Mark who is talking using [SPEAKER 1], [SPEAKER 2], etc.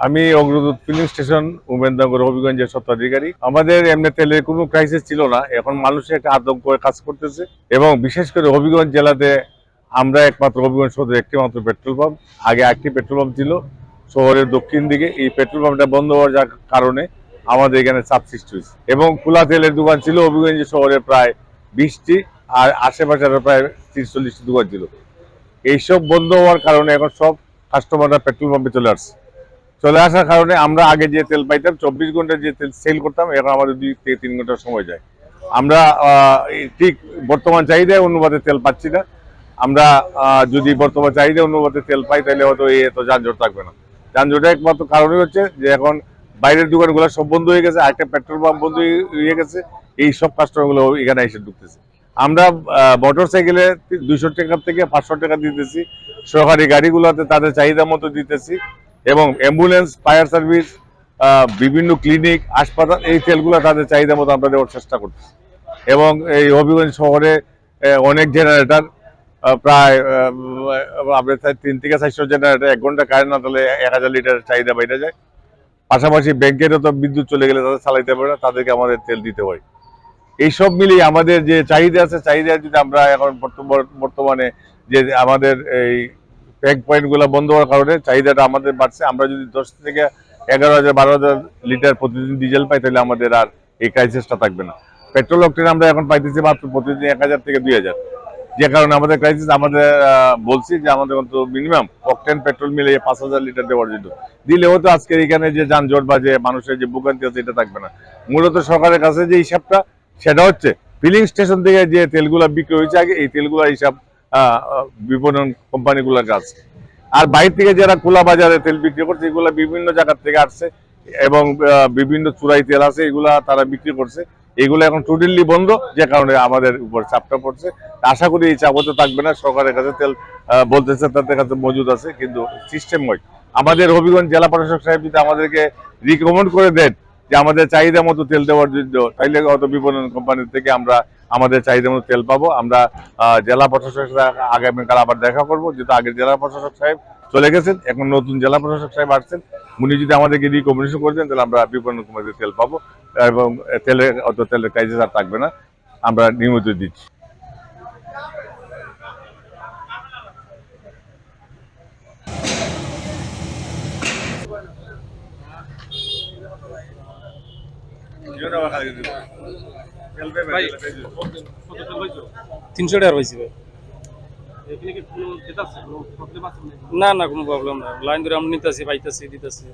[SPEAKER 1] আমি অগ্রদূত filling station উমেশনগর হবিগঞ্জের স্বত্বাধিকারী। আমাদের এমনি তেলের কোনো ক্রাইসিস ছিল না, এখন মানুষের একটা আতঙ্ক কাজ করতেছে এবং বিশেষ করে হবিগঞ্জ জেলাতে আমরা একমাত্র হবিগঞ্জ শহরে একটি মাত্র পেট্রোল পাম্প। আগে একটি পেট্রোল পাম্প ছিল শহরের দক্ষিণ দিকে, এই পেট্রোল পাম্পটা বন্ধ হওয়ার যার কারণে আমাদের এখানে চাপ সৃষ্টি হয়েছে এবং খোলা তেলের দোকান ছিল হবিগঞ্জ শহরে প্রায় 20টি, আর আশেপাশে প্রায় 30-40টি দোকান ছিল। এইসব বন্ধ হওয়ার কারণে এখন সব কাস্টমাররা পেট্রোল পাম্পে চলে আসার কারণে আমরা আগে যে তেল পাইতাম 24 ঘন্টা যে তেল সেল করতাম, এখন আমাদের 2 থেকে 3 ঘন্টা সময় যায়। আমরা ঠিক বর্তমান চাহিদায় অনুপাতে তেল পাচ্ছি না। আমরা যদি বর্তমান চাহিদা অনুপাতে তেল পাই তাহলে হয়তো এত যানজট থাকবে না। যানজটের একমাত্র কারণই হচ্ছে যে এখন বাইরের দোকানগুলো সব বন্ধ হয়ে গেছে, একটা পেট্রোল পাম্প বন্ধ হয়ে গেছে, এই সব কাস্টমারগুলো এখানে এসে ঢুকতেছে। আমরা মোটর সাইকেলে 200 টাকা থেকে 500 টাকা দিতেছি, সরকারি গাড়িগুলোতে তাদের চাহিদা মতো দিতেছি এবং অ্যাম্বুলেন্স, ফায়ার সার্ভিস, বিভিন্ন ক্লিনিক, হাসপাতাল, এই তেলগুলো তাদের চাহিদা মতো আমরা দেওয়ার চেষ্টা করতেছি। এবং এই হবিগঞ্জ শহরে অনেক জেনারেটর, প্রায় আপনার 3 থেকে 400 জেনারেটর, 1 ঘন্টা কারেন্ট না তাহলে 1000 লিটারের চাহিদা বেড়ে যায়। পাশাপাশি ব্যাংকেরও তো বিদ্যুৎ চলে গেলে তাদের চালাইতে পারে না, তাদেরকে আমাদের তেল দিতে হয়। এইসব মিলিয়ে আমাদের যে চাহিদা আছে, চাহিদা যদি আমরা এখন বর্তমানে যে আমাদের এই প্যাক পয়েন্টগুলো বন্ধ হওয়ার কারণে চাহিদাটা আমাদের বাড়ছে। আমরা যদি 10 থেকে 11,000-12,000 লিটার প্রতিদিন ডিজেল পাই তাহলে আমাদের আর এই ক্রাইসিসটা থাকবে না। পেট্রোল অকটেন আমরা এখন পাইতেছি মাত্র প্রতিদিন 1000 থেকে 2000, যে কারণে আমাদের ক্রাইসিস। আমাদের বলছি যে আমাদের তো মিনিমাম অকটেন পেট্রোল মিলিয়ে 5,000 লিটার দেওয়ার জন্য দিলে হয়তো আজকের এখানে যে যানজট বা যে মানুষের যে ভোগান্তি আছে এটা থাকবে না। মূলত সরকারের কাছে যে হিসাবটা সেটা হচ্ছে ফিলিং স্টেশন থেকে যে তেলগুলা বিক্রি হয়েছে আগে, এই তেলগুলার হিসাব বিপণন কোম্পানিগুলোর কাছে। আর বাইরে থেকে যারা খোলা বাজারে তেল বিক্রি করছে এগুলা বিভিন্ন জায়গা থেকে আসছে এবং বিভিন্ন চুরাই তেল আছে, এগুলা তারা বিক্রি করছে। এগুলো এখন টোটালি বন্ধ, যে কারণে আমাদের উপর চাপটা পড়ছে। আশা করি এই চাপ হতে থাকবে না। সরকারের কাছে তেল বলতেছে তাদের কাছে মজুদ আছে, কিন্তু সিস্টেম হয়। আমাদের হবিগঞ্জ জেলা প্রশাসক সাহেব যদি আমাদেরকে রিকমেন্ড করে দেন যে আমাদের চাহিদা মতো তেল দেওয়ার জন্য, তাইলে হয়তো বিপণন কোম্পানির থেকে আমরা আমাদের চাহিদা মতো তেল পাবো। আমরা জেলা প্রশাসক আগামীকাল আবার দেখা করবো, যেহেতু আগের জেলা প্রশাসক সাহেব চলে গেছেন, এখন নতুন জেলা প্রশাসক সাহেব আসছেন। উনি যদি আমাদেরকে রিকমেন্ডেশন করে দেন তাহলে আমরা বিপণন কোম্পানিতে তেল পাবো এবং তেলের ক্রাইসিস আর থাকবে না। আমরা নিয়মিত দিচ্ছি।
[SPEAKER 2] ভাই 300 টাকা হয়েছে ভাই। না না কোনো প্রবলেম না, লাইন ধরে আমরা নিতেছি, পাইতেছি, দিতেছি।